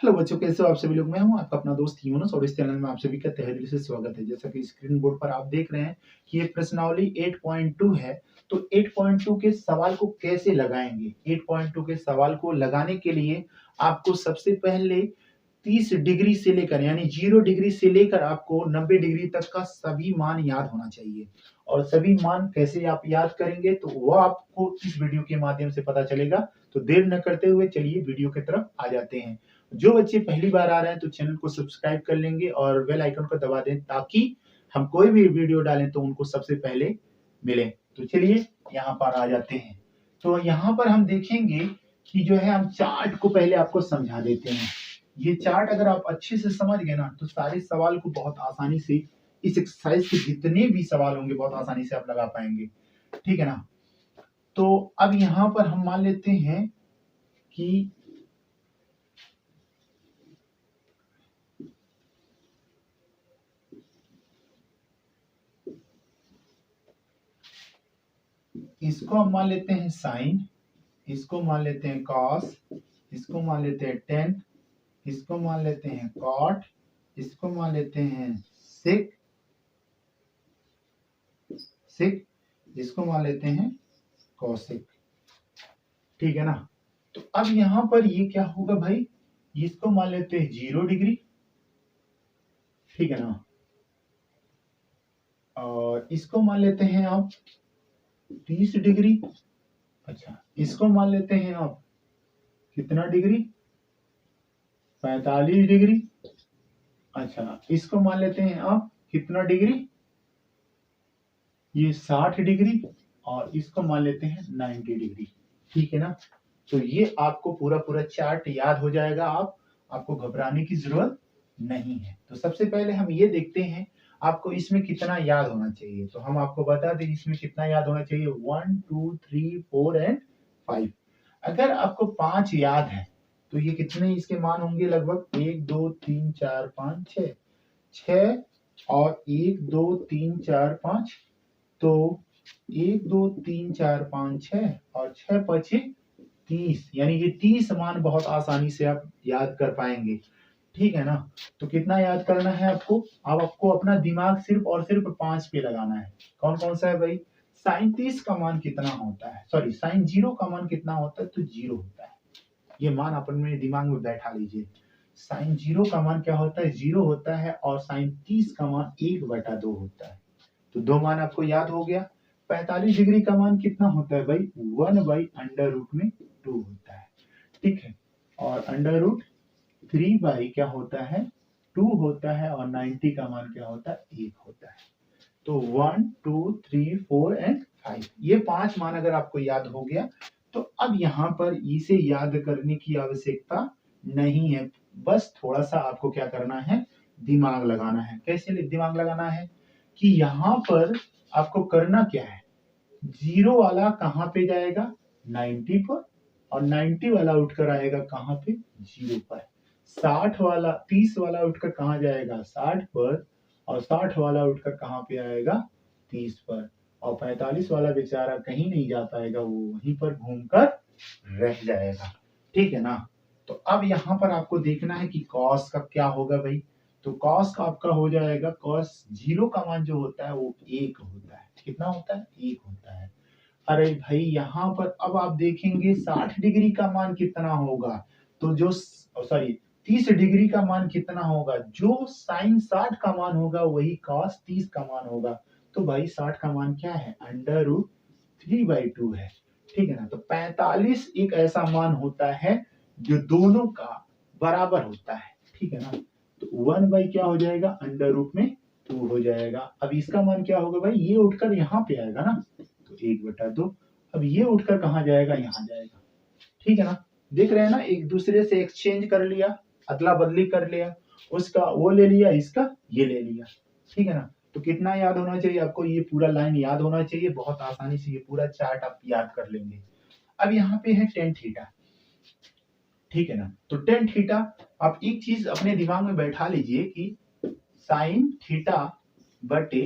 Hello बच्चों, कैसे हो आप सभी लोग। मैं हूं आपका अपना दोस्त यूनुस और इस चैनल में आप सभी का तहे दिल से स्वागत है। जैसा कि स्क्रीन बोर्ड पर आप देख रहे हैं कि ये प्रश्नावली 8.2 है। तो 8.2 के सवाल को कैसे लगाएंगे। 8.2 के सवाल को लगाने के लिए आपको सबसे पहले 30 डिग्री से लेकर यानी 0 डिग्री से लेकर आपको 90 डिग्री तक का सभी मान याद होना चाहिए। और सभी मान कैसे आप याद करेंगे तो वह आपको इस वीडियो के माध्यम से पता चलेगा। तो देर न करते हुए चलिए वीडियो की तरफ आ जाते हैं। जो बच्चे पहली बार आ रहे हैं तो चैनल को सब्सक्राइब कर लेंगे और बेल आइकन को दबा दें ताकि हम कोई भी वीडियो डालें तो उनको सबसे पहले मिले। तो चलिए यहाँ पर आ जाते हैं। तो यहाँ पर हम देखेंगे कि जो है हम चार्ट को पहले आपको समझा देते हैं। ये चार्ट अगर आप अच्छे से समझ गए ना तो सारे सवाल को बहुत आसानी से इस एक्सरसाइज के जितने भी सवाल होंगे बहुत आसानी से आप लगा पाएंगे। ठीक है ना। तो अब यहाँ पर हम मान लेते हैं कि इसको हम मान लेते हैं साइन, इसको मान लेते हैं कॉस, इसको मान लेते हैं टेन, इसको मान लेते हैं कॉट, इसको मान लेते हैं सिक, इसको मान लेते हैं कॉसिक। ठीक है ना। तो अब यहां पर ये क्या होगा भाई, इसको मान लेते हैं 0 डिग्री। ठीक है ना। और इसको मान लेते हैं आप 30 डिग्री। अच्छा, इसको मान लेते हैं आप कितना डिग्री, 45 डिग्री। अच्छा, इसको मान लेते हैं आप कितना डिग्री, ये 60 डिग्री। और इसको मान लेते हैं 90 डिग्री। ठीक है ना। तो ये आपको पूरा पूरा चार्ट याद हो जाएगा। आपको घबराने की जरूरत नहीं है। तो सबसे पहले हम ये देखते हैं आपको इसमें कितना याद होना चाहिए। तो हम आपको बता दें इसमें कितना याद होना चाहिए, 1 2 3 4 एंड 5। अगर आपको 5 याद है तो ये कितने इसके मान होंगे, लगभग 1 2 3 4 5 6 6 और 1 2 3 4 5। तो 1 2 3 4 5 6 और 6 5 30, यानी ये 30 मान बहुत आसानी से आप याद कर पाएंगे। ठीक है ना। तो कितना याद करना है आपको, अब आपको अपना दिमाग सिर्फ और सिर्फ 5 पे लगाना है। कौन कौन सा है भाई, साइन 30 का मान कितना होता है, सॉरी साइन 0 का मान कितना होता है, तो 0 होता है। ये मान अपन मेरे दिमाग में बैठा लीजिए। साइन 0 का मान क्या होता है, 0 होता है। और साइन 30 का मान 1/2 होता है। तो दो मान आपको याद हो गया। 45 डिग्री का मान कितना होता है भाई, 1/√2 होता है। ठीक है। और √3 क्या होता है, 2 होता है। और 90 का मान क्या होता है, 1 होता है। तो 1 2 3 4 एंड 5, ये 5 मान अगर आपको याद हो गया तो अब यहाँ पर इसे याद करने की आवश्यकता नहीं है। बस थोड़ा सा आपको क्या करना है, दिमाग लगाना है। कैसे दिमाग लगाना है कि यहाँ पर आपको करना क्या है, 0 वाला कहाँ पे जाएगा, 90 पर। और 90 वाला उठकर आएगा कहाँ पे, 0 पर। 60 वाला 30 वाला उठकर कहाँ जाएगा, 60 पर। और 60 वाला उठकर कहाँ पे आएगा, 30 पर। और 45 वाला बेचारा कहीं नहीं जा पाएगा, वो वहीं पर घूमकर रह जाएगा। ठीक है ना। तो अब यहाँ पर आपको देखना है कि कॉस का क्या होगा भाई। तो कॉस का आपका हो जाएगा, कॉस 0 का मान जो होता है वो 1 होता है। कितना होता है, 1 होता है। अरे भाई यहाँ पर अब आप देखेंगे 60 डिग्री का मान कितना होगा, तो जो सॉरी 30 डिग्री का मान कितना होगा, जो साइन 60 का मान होगा वही कॉस 30 का मान होगा। तो भाई 60 का मान क्या है, √3/2 है। ठीक है ना। तो 45 एक ऐसा मान होता है जो दोनों का बराबर होता है। ठीक है ना। तो 1 क्या हो जाएगा, √2 हो जाएगा। अब इसका मान क्या होगा भाई, ये उठकर यहाँ पे आएगा ना, तो 1/2। अब ये उठकर कहाँ जाएगा, यहाँ जाएगा। ठीक है ना। देख रहे हैं ना, एक दूसरे से एक्सचेंज कर लिया, अदला बदली कर लिया, उसका वो ले लिया, इसका ये ले लिया। ठीक है ना। तो कितना याद होना चाहिए आपको, ये पूरा लाइन याद होना चाहिए। बहुत आसानी से ये पूरा चार्ट आप याद कर लेंगे। अब यहाँ पे है टेन थीटा। ठीक है ना। तो टेन थीटा, आप एक चीज अपने दिमाग में बैठा लीजिए कि साइन थीटा बटे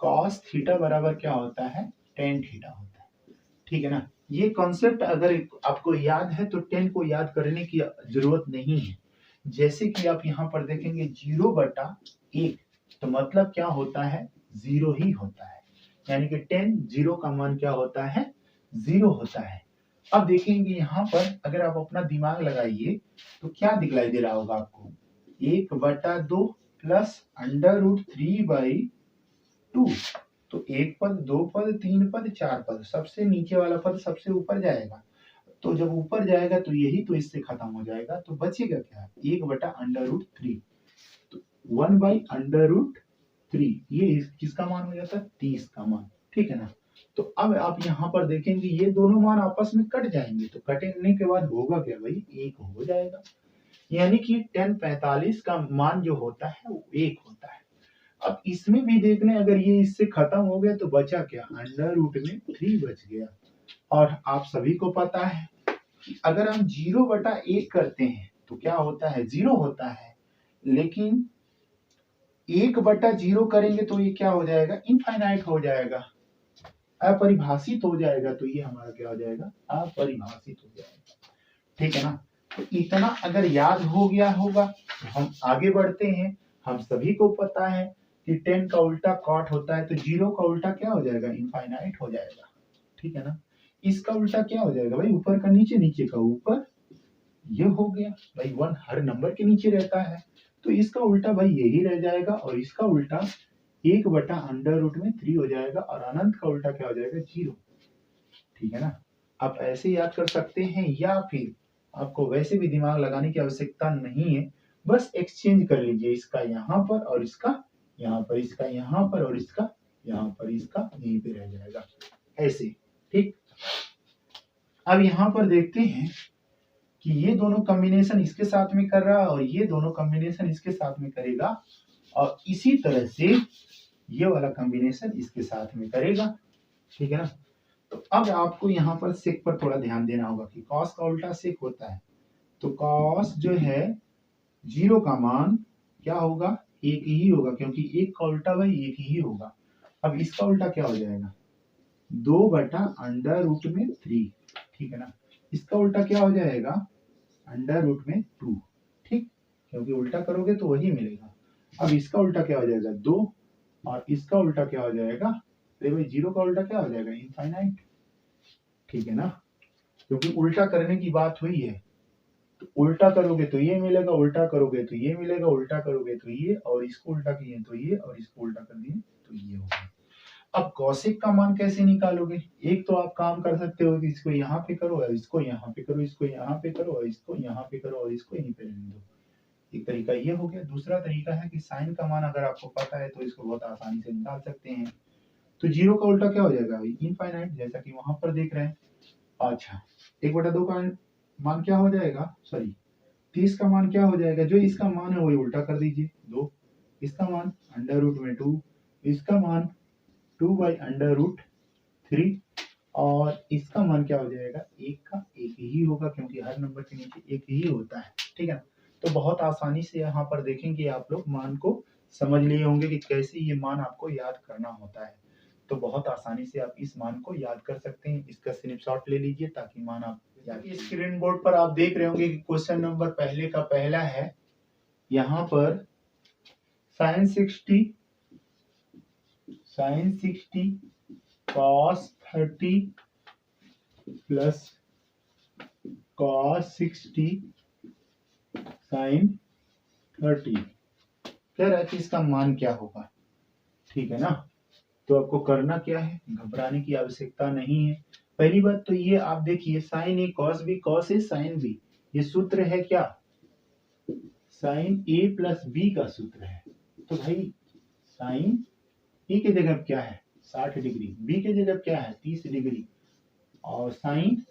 कॉस थीटा बराबर क्या होता है, टेन थीटा होता है। ठीक है ना। ये कॉन्सेप्ट अगर आपको याद है तो 10 को याद करने की जरूरत नहीं है। जैसे कि आप यहाँ पर देखेंगे 0/1, तो मतलब क्या होता है, 0 ही होता है। यानी कि 10 0 का मान क्या होता है, 0 होता है। अब देखेंगे यहाँ पर अगर आप अपना दिमाग लगाइए तो क्या दिखलाई दे रहा होगा आपको, 1/2 प्लस √3/2। तो एक पद, दो पद, तीन पद, चार पद, सबसे नीचे वाला पद सबसे ऊपर जाएगा। तो जब ऊपर जाएगा तो यही तो इससे खत्म हो जाएगा, तो बचेगा क्या, 1/√3। तो 1/√3 ये किसका मान हो जाता है, 30 का मान। ठीक है ना। तो अब आप यहाँ पर देखेंगे ये दोनों मान आपस में कट जाएंगे, तो कटने के बाद होगा क्या भाई, 1 हो जाएगा। यानी कि 1045 का मान जो होता है वो 1 होता है। अब इसमें भी देख लें, अगर ये इससे खत्म हो गया तो बचा क्या, √3 बच गया। और आप सभी को पता है कि अगर हम 0/1 करते हैं तो क्या होता है, 0 होता है। लेकिन 1/0 करेंगे तो ये क्या हो जाएगा, इनफाइनाइट हो जाएगा, अपरिभाषित हो जाएगा। तो ये हमारा क्या हो जाएगा, अपरिभाषित हो जाएगा। ठीक है ना। तो इतना अगर याद हो गया होगा तो हम आगे बढ़ते हैं। हम सभी को पता है कि 10 का उल्टा कॉट होता है, तो 0 का उल्टा क्या हो जाएगा, इनफाइनाइट हो जाएगा। ठीक है ना। इसका उल्टा क्या हो जाएगा भाई, ऊपर का नीचे, नीचे का ऊपर, ये हो गया भाई। 1 हर नंबर के नीचे रहता है, तो इसका उल्टा भाई यही रह जाएगा, और इसका उल्टा 1/√3 हो जाएगा, और अनंत का उल्टा क्या हो जाएगा, 0। ठीक है ना। आप ऐसे याद कर सकते हैं, या फिर आपको वैसे भी दिमाग लगाने की आवश्यकता नहीं है, बस एक्सचेंज कर लीजिए, इसका यहाँ पर और इसका यहाँ पर, इसका यहाँ पर और इसका यहाँ पर, इसका यहीं पे रह जाएगा ऐसे। ठीक। अब यहाँ पर देखते हैं कि ये दोनों कॉम्बिनेशन इसके साथ में कर रहा है और ये दोनों कॉम्बिनेशन इसके साथ में करेगा, और इसी तरह से ये वाला कॉम्बिनेशन इसके साथ में करेगा। ठीक है ना। तो अब आपको यहाँ पर सेक पर थोड़ा ध्यान देना होगा कि कॉस का उल्टा सेक होता है। तो कॉस जो है 0 का मान क्या होगा, 1 ही होगा, क्योंकि 1 का उल्टा भाई 1 ही होगा। अब इसका उल्टा क्या हो जाएगा, 2/√3। ठीक है ना। इसका उल्टा क्या हो जाएगा, √2। ठीक, क्योंकि उल्टा करोगे तो वही मिलेगा। अब इसका उल्टा क्या हो जाएगा, 2, और इसका उल्टा क्या हो जाएगा, अरे भाई 0 का उल्टा क्या हो जाएगा, इनफाइनाइट। ठीक है ना। क्योंकि उल्टा करने की बात हुई है, तो उल्टा करोगे तो ये मिलेगा, उल्टा करोगे तो ये मिलेगा, उल्टा करोगे तो ये, और इसको उल्टा किए तो ये, और इसको उल्टा कर दिए तो ये होगा। अब कौशिक का मान कैसे निकालोगे, एक तो आप काम कर सकते हो कि इसको यहाँ पे करो, और इसको यहाँ पे करो, इसको यहाँ पे करो, और इसको यहाँ पे करो, और इसको यहीं पे रहने दो। एक तरीका ये हो गया। दूसरा तरीका है कि साइन का मान अगर आपको पता है तो इसको बहुत आसानी से निकाल सकते हैं। तो 0 का उल्टा क्या हो जाएगा भाई, इनफाइनाइट, जैसा कि वहां पर देख रहे हैं। अच्छा, 1/2 का मान क्या हो जाएगा, सॉरी 30 का मान क्या हो जाएगा, जो इसका मान है वही उल्टा कर दीजिए, 2, इसका मान √2, इसका मान 2/√3, और इसका मान क्या हो जाएगा, 1 का 1 ही होगा, क्योंकि हर नंबर के नीचे 1 ही होता है। ठीक है ना। तो बहुत आसानी से यहाँ पर देखेंगे आप लोग मान को समझ लिए होंगे कि कैसे ये मान आपको याद करना होता है। तो बहुत आसानी से आप इस मान को याद कर सकते हैं। इसका स्नैपशॉट ले लीजिए ताकि मान आप याद। स्क्रीन बोर्ड पर आप देख रहे होंगे कि क्वेश्चन नंबर पहले का पहला है। यहाँ पर sin 60 cos 30 plus cos 60 sin 30 कह रहा है कि इसका मान क्या होगा। ठीक है ना। तो आपको करना क्या है, घबराने की आवश्यकता नहीं है। पहली बात तो ये आप देखिए, sign A cos B, cos A sine B, ये सूत्र है क्या, साइन ए प्लस बी का सूत्र है। तो भाई साइन ए के जगह क्या है 60 डिग्री, बी के जगह क्या है 30 डिग्री, और साइन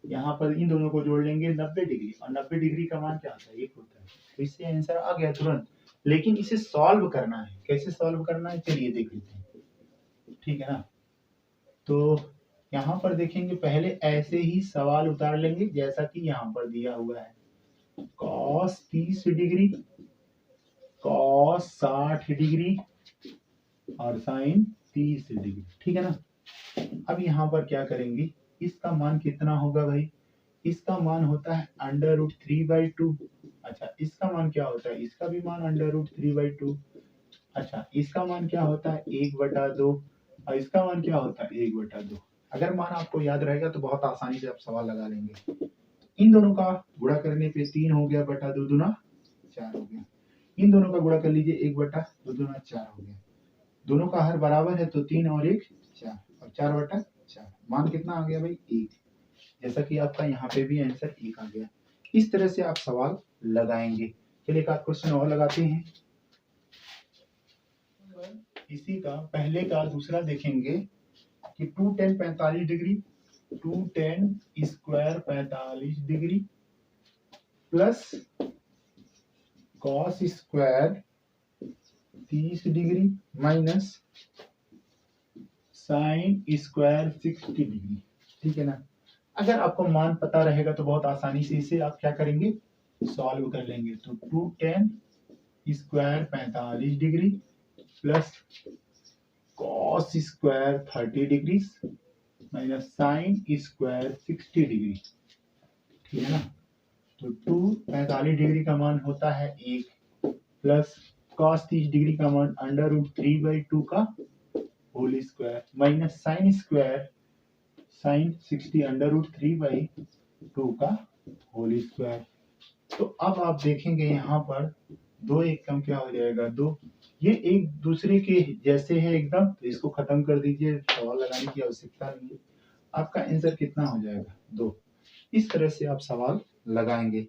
यहाँ पर इन दोनों को जोड़ लेंगे 90 डिग्री, और 90 डिग्री का मान क्या होता है 1 होता है। तो इससे आंसर आ गया तुरंत। लेकिन इसे सॉल्व करना है, कैसे सॉल्व करना है चलिए देख लेते हैं। ठीक है ना। तो यहाँ पर देखेंगे, पहले ऐसे ही सवाल उतार लेंगे जैसा कि यहाँ पर दिया हुआ है, cos 30 डिग्री, cos 60 डिग्री, और sin 30 डिग्री। ठीक है ना। अब यहाँ पर क्या करेंगे, इसका मान कितना होगा भाई? इसका मान होता है √3/2। अच्छा, इसका मान क्या होता है? इसका भी मान √3/2। अच्छा, इसका मान क्या होता है? 1/2। और इसका मान क्या होता है? 1/2। अगर मान आपको याद रहेगा तो बहुत आसानी से आप सवाल लगा लेंगे। इन दोनों का गुणा करने पे 3 हो गया, बटा 2 दूना 4 हो गया। इन दोनों का गुणा कर लीजिए, 1/2 दूना 4 हो गया। दोनों का हर बराबर है तो 3 और 1 4, और 4/4। मान कितना आ गया भाई? 1। जैसा कि आपका यहाँ पे भी आंसर 1 आ गया। इस तरह से आप सवाल लगाएंगे। चलिए एक आध क्वेश्चन और लगाते हैं। इसी का पहले का दूसरा देखेंगे कि 2 tan 45 degree, 2 tan square 45 degree plus cos square 30 degree minus sin square 60 degree. ठीक है ना? अगर आपको मान पता रहेगा तो बहुत आसानी से इसे आप क्या करेंगे? सॉल्व कर लेंगे। तो 2 tan square 45 degree plus cos square 30 degree minus sin square 60 degree. ठीक है ना? तो 2 45 डिग्री का मान होता है 1 प्लस cos 30 डिग्री का मान √3/2 का whole square minus sin square sin 60 √3/2 का होल स्क्वायर। तो अब आप देखेंगे यहाँ पर 2 एक कम क्या हो जाएगा? 2। ये एक दूसरे के जैसे है एकदम, तो इसको खत्म कर दीजिए, सवाल लगाने की आवश्यकता नहीं है। आपका आंसर कितना हो जाएगा? 2। इस तरह से आप सवाल लगाएंगे।